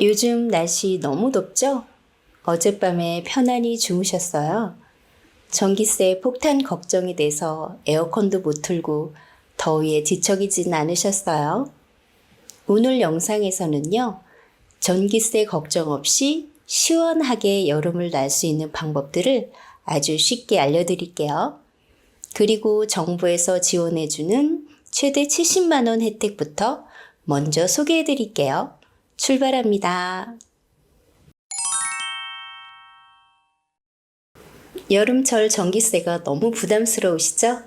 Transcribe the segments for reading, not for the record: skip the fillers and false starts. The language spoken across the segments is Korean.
요즘 날씨 너무 덥죠? 어젯밤에 편안히 주무셨어요? 전기세 폭탄 걱정이 돼서 에어컨도 못 틀고 더위에 뒤척이진 않으셨어요? 오늘 영상에서는요, 전기세 걱정 없이 시원하게 여름을 날 수 있는 방법들을 아주 쉽게 알려드릴게요. 그리고 정부에서 지원해주는 최대 70만원 혜택부터 먼저 소개해드릴게요. 출발합니다. 여름철 전기세가 너무 부담스러우시죠?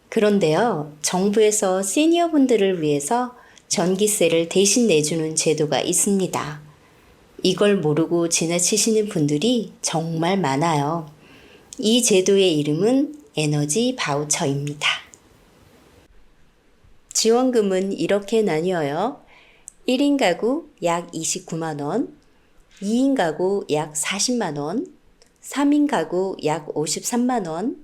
그런데요, 정부에서 시니어분들을 위해서 전기세를 대신 내주는 제도가 있습니다. 이걸 모르고 지나치시는 분들이 정말 많아요. 이 제도의 이름은 에너지 바우처입니다. 지원금은 이렇게 나뉘어요. 1인 가구 약 29만원, 2인 가구 약 40만원, 3인 가구 약 53만원,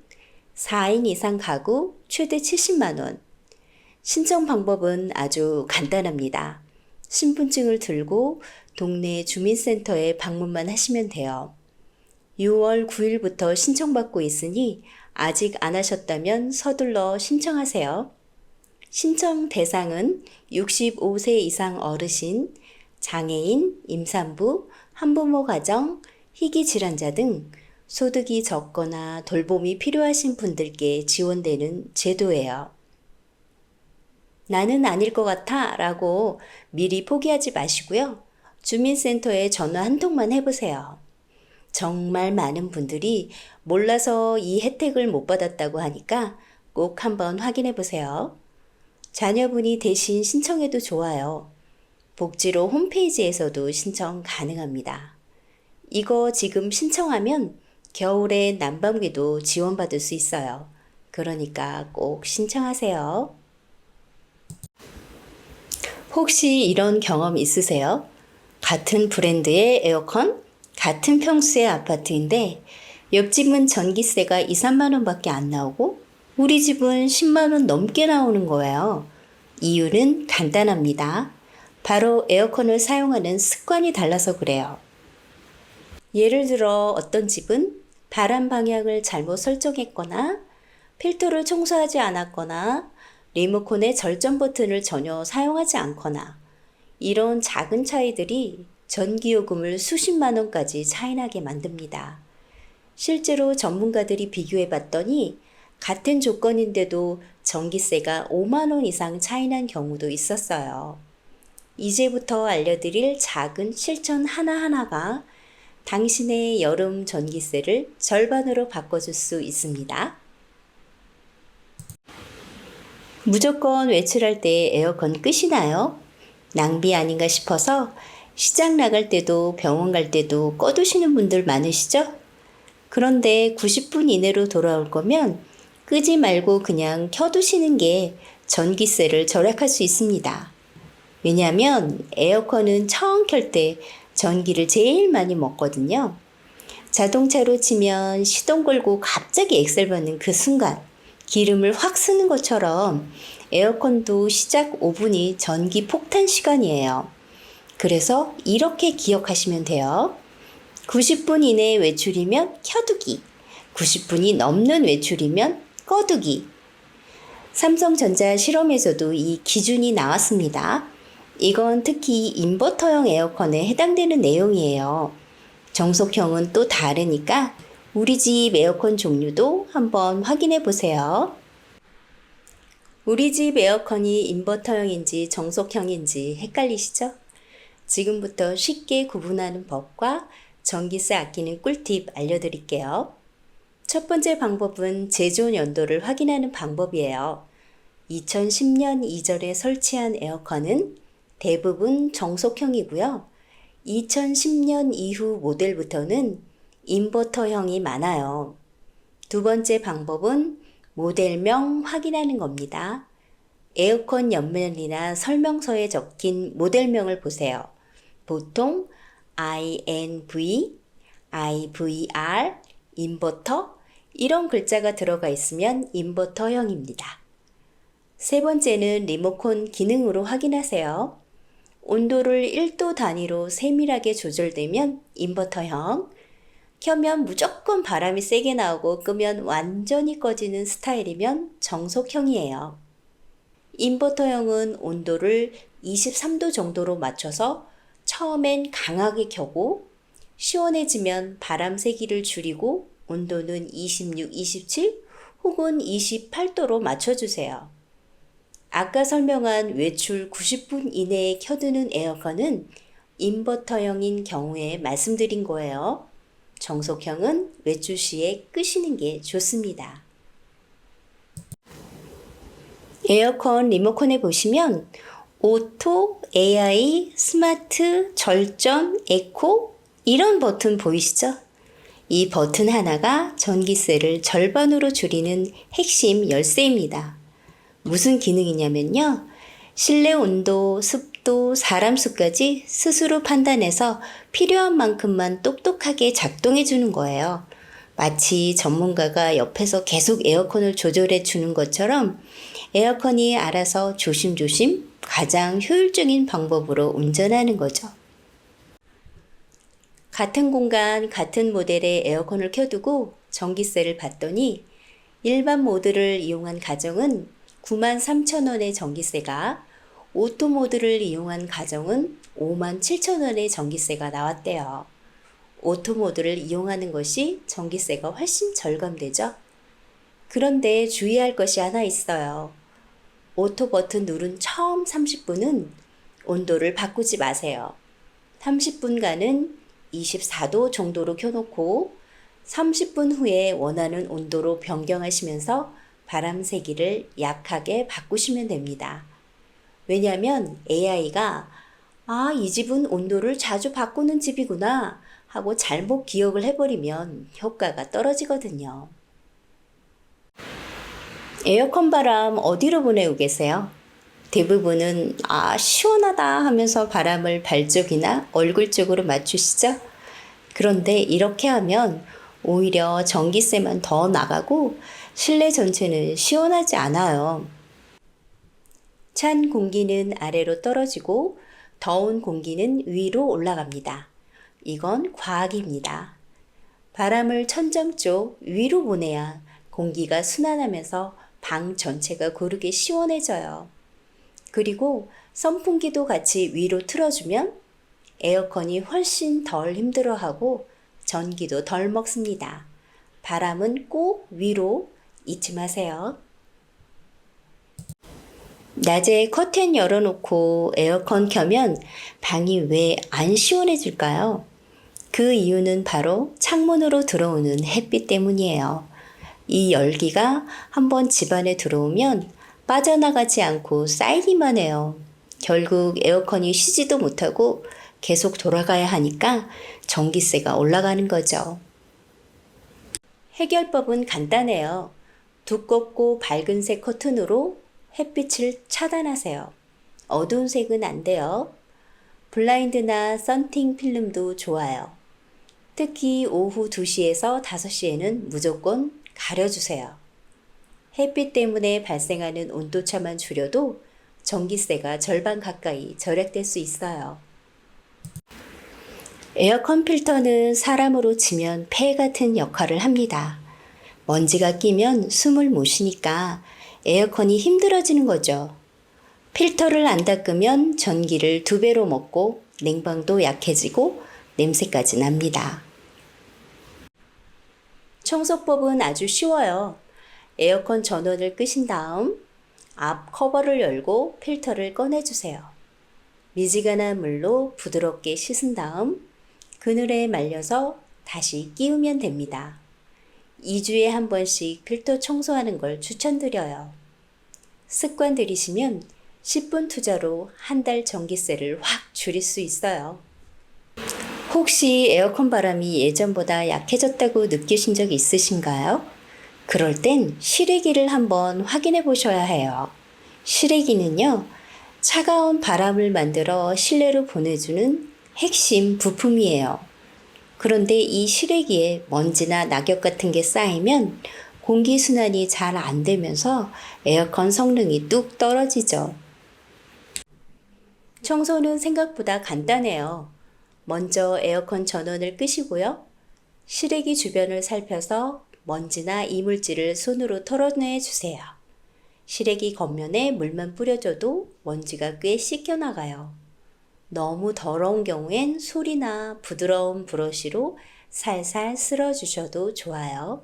4인 이상 가구 최대 70만원. 신청 방법은 아주 간단합니다. 신분증을 들고 동네 주민센터에 방문만 하시면 돼요. 6월 9일부터 신청받고 있으니 아직 안 하셨다면 서둘러 신청하세요. 신청 대상은 65세 이상 어르신, 장애인, 임산부, 한부모 가정, 희귀 질환자 등 소득이 적거나 돌봄이 필요하신 분들께 지원되는 제도예요. 나는 아닐 것 같아 라고 미리 포기하지 마시고요. 주민센터에 전화 한 통만 해보세요. 정말 많은 분들이 몰라서 이 혜택을 못 받았다고 하니까 꼭 한번 확인해 보세요. 자녀분이 대신 신청해도 좋아요. 복지로 홈페이지에서도 신청 가능합니다. 이거 지금 신청하면 겨울에 난방비도 지원받을 수 있어요. 그러니까 꼭 신청하세요. 혹시 이런 경험 있으세요? 같은 브랜드의 에어컨, 같은 평수의 아파트인데 옆집은 전기세가 2, 3만 원밖에 안 나오고 우리 집은 10만 원 넘게 나오는 거예요. 이유는 간단합니다. 바로 에어컨을 사용하는 습관이 달라서 그래요. 예를 들어 어떤 집은 바람 방향을 잘못 설정했거나 필터를 청소하지 않았거나 리모컨의 절전 버튼을 전혀 사용하지 않거나 이런 작은 차이들이 전기요금을 수십만 원까지 차이나게 만듭니다. 실제로 전문가들이 비교해 봤더니 같은 조건인데도 전기세가 5만 원 이상 차이난 경우도 있었어요. 이제부터 알려드릴 작은 실천 하나하나가 당신의 여름 전기세를 절반으로 바꿔줄 수 있습니다. 무조건 외출할 때 에어컨 끄시나요? 낭비 아닌가 싶어서 시장 나갈 때도 병원 갈 때도 꺼두시는 분들 많으시죠? 그런데 90분 이내로 돌아올 거면 끄지 말고 그냥 켜두시는 게 전기세를 절약할 수 있습니다. 왜냐하면 에어컨은 처음 켤 때 전기를 제일 많이 먹거든요. 자동차로 치면 시동 걸고 갑자기 엑셀 밟는 그 순간 기름을 확 쓰는 것처럼 에어컨도 시작 5분이 전기 폭탄 시간이에요. 그래서 이렇게 기억하시면 돼요. 90분 이내에 외출이면 켜두기, 90분이 넘는 외출이면 꺼두기. 삼성전자 실험에서도 이 기준이 나왔습니다. 이건 특히 인버터형 에어컨에 해당되는 내용이에요. 정속형은 또 다르니까 우리 집 에어컨 종류도 한번 확인해 보세요. 우리 집 에어컨이 인버터형인지 정속형인지 헷갈리시죠? 지금부터 쉽게 구분하는 법과 전기세 아끼는 꿀팁 알려드릴게요. 첫 번째 방법은 제조 연도를 확인하는 방법이에요. 2010년 이전에 설치한 에어컨은 대부분 정속형이고요. 2010년 이후 모델부터는 인버터형이 많아요. 두 번째 방법은 모델명 확인하는 겁니다. 에어컨 옆면이나 설명서에 적힌 모델명을 보세요. 보통 INV, IVR, 인버터 이런 글자가 들어가 있으면 인버터형입니다. 세 번째는 리모컨 기능으로 확인하세요. 온도를 1도 단위로 세밀하게 조절되면 인버터형, 켜면 무조건 바람이 세게 나오고 끄면 완전히 꺼지는 스타일이면 정속형이에요. 인버터형은 온도를 23도 정도로 맞춰서 처음엔 강하게 켜고 시원해지면 바람 세기를 줄이고 온도는 26, 27 혹은 28도로 맞춰주세요. 아까 설명한 외출 90분 이내에 켜두는 에어컨은 인버터형인 경우에 말씀드린 거예요. 정속형은 외출 시에 끄시는 게 좋습니다. 에어컨 리모컨에 보시면 오토, AI, 스마트, 절전, 에코 이런 버튼 보이시죠? 이 버튼 하나가 전기세를 절반으로 줄이는 핵심 열쇠입니다. 무슨 기능이냐면요. 실내 온도, 습도, 사람 수까지 스스로 판단해서 필요한 만큼만 똑똑하게 작동해 주는 거예요. 마치 전문가가 옆에서 계속 에어컨을 조절해 주는 것처럼 에어컨이 알아서 조심조심 가장 효율적인 방법으로 운전하는 거죠. 같은 공간, 같은 모델의 에어컨을 켜두고 전기세를 봤더니 일반 모드를 이용한 가정은 93,000원의 전기세가, 오토 모드를 이용한 가정은 57,000원의 전기세가 나왔대요. 오토 모드를 이용하는 것이 전기세가 훨씬 절감되죠? 그런데 주의할 것이 하나 있어요. 오토 버튼 누른 처음 30분은 온도를 바꾸지 마세요. 30분간은 24도 정도로 켜놓고 30분 후에 원하는 온도로 변경하시면서 바람 세기를 약하게 바꾸시면 됩니다. 왜냐하면 AI가 이 집은 온도를 자주 바꾸는 집이구나 하고 잘못 기억을 해버리면 효과가 떨어지거든요. 에어컨 바람 어디로 보내고 계세요? 대부분은 시원하다 하면서 바람을 발 쪽이나 얼굴 쪽으로 맞추시죠? 그런데 이렇게 하면 오히려 전기세만 더 나가고 실내 전체는 시원하지 않아요. 찬 공기는 아래로 떨어지고 더운 공기는 위로 올라갑니다. 이건 과학입니다. 바람을 천장 쪽 위로 보내야 공기가 순환하면서 방 전체가 고르게 시원해져요. 그리고 선풍기도 같이 위로 틀어주면 에어컨이 훨씬 덜 힘들어하고 전기도 덜 먹습니다. 바람은 꼭 위로 잊지 마세요. 낮에 커튼 열어놓고 에어컨 켜면 방이 왜 안 시원해질까요? 그 이유는 바로 창문으로 들어오는 햇빛 때문이에요. 이 열기가 한번 집안에 들어오면 빠져나가지 않고 쌓이기만 해요. 결국 에어컨이 쉬지도 못하고 계속 돌아가야 하니까 전기세가 올라가는 거죠. 해결법은 간단해요. 두껍고 밝은색 커튼으로 햇빛을 차단하세요. 어두운 색은 안 돼요. 블라인드나 썬팅 필름도 좋아요. 특히 오후 2시에서 5시에는 무조건 가려주세요. 햇빛 때문에 발생하는 온도차만 줄여도 전기세가 절반 가까이 절약될 수 있어요. 에어컨 필터는 사람으로 치면 폐 같은 역할을 합니다. 먼지가 끼면 숨을 못 쉬니까 에어컨이 힘들어지는 거죠. 필터를 안 닦으면 전기를 2배로 먹고 냉방도 약해지고 냄새까지 납니다. 청소법은 아주 쉬워요. 에어컨 전원을 끄신 다음 앞 커버를 열고 필터를 꺼내주세요. 미지근한 물로 부드럽게 씻은 다음 그늘에 말려서 다시 끼우면 됩니다. 2주에 한 번씩 필터 청소하는 걸 추천드려요. 습관 들이시면 10분 투자로 한 달 전기세를 확 줄일 수 있어요. 혹시 에어컨 바람이 예전보다 약해졌다고 느끼신 적 있으신가요? 그럴 땐 실외기를 한번 확인해 보셔야 해요. 실외기는요, 차가운 바람을 만들어 실내로 보내주는 핵심 부품이에요. 그런데 이 실외기에 먼지나 낙엽 같은 게 쌓이면 공기순환이 잘 안 되면서 에어컨 성능이 뚝 떨어지죠. 청소는 생각보다 간단해요. 먼저 에어컨 전원을 끄시고요. 실외기 주변을 살펴서 먼지나 이물질을 손으로 털어내 주세요. 실외기 겉면에 물만 뿌려줘도 먼지가 꽤 씻겨나가요. 너무 더러운 경우엔 솔이나 부드러운 브러쉬로 살살 쓸어주셔도 좋아요.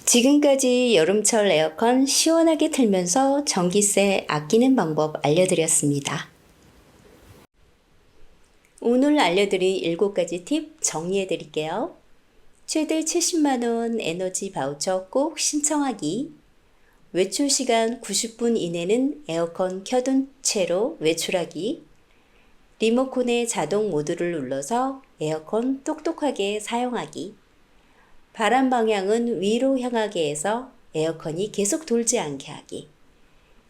지금까지 여름철 에어컨 시원하게 틀면서 전기세 아끼는 방법 알려드렸습니다. 오늘 알려드린 7가지 팁 정리해드릴게요. 최대 70만원 에너지 바우처 꼭 신청하기. 외출 시간 90분 이내는 에어컨 켜둔 채로 외출하기. 리모컨의 자동 모드를 눌러서 에어컨 똑똑하게 사용하기. 바람 방향은 위로 향하게 해서 에어컨이 계속 돌지 않게 하기.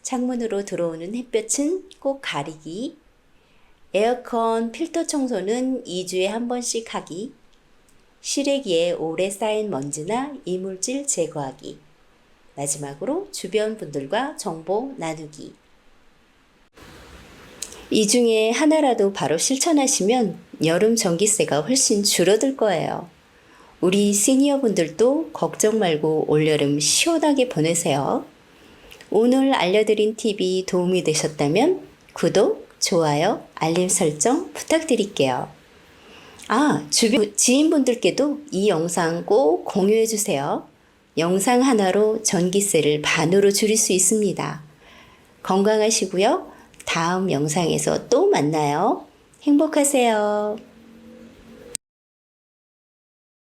창문으로 들어오는 햇볕은 꼭 가리기. 에어컨 필터 청소는 2주에 한 번씩 하기. 실외기에 오래 쌓인 먼지나 이물질 제거하기. 마지막으로 주변 분들과 정보 나누기. 이 중에 하나라도 바로 실천하시면 여름 전기세가 훨씬 줄어들 거예요. 우리 시니어 분들도 걱정 말고 올여름 시원하게 보내세요. 오늘 알려드린 팁이 도움이 되셨다면 구독, 좋아요, 알림 설정 부탁드릴게요. 주변 지인분들께도 이 영상 꼭 공유해주세요. 영상 하나로 전기세를 반으로 줄일 수 있습니다. 건강하시고요. 다음 영상에서 또 만나요. 행복하세요.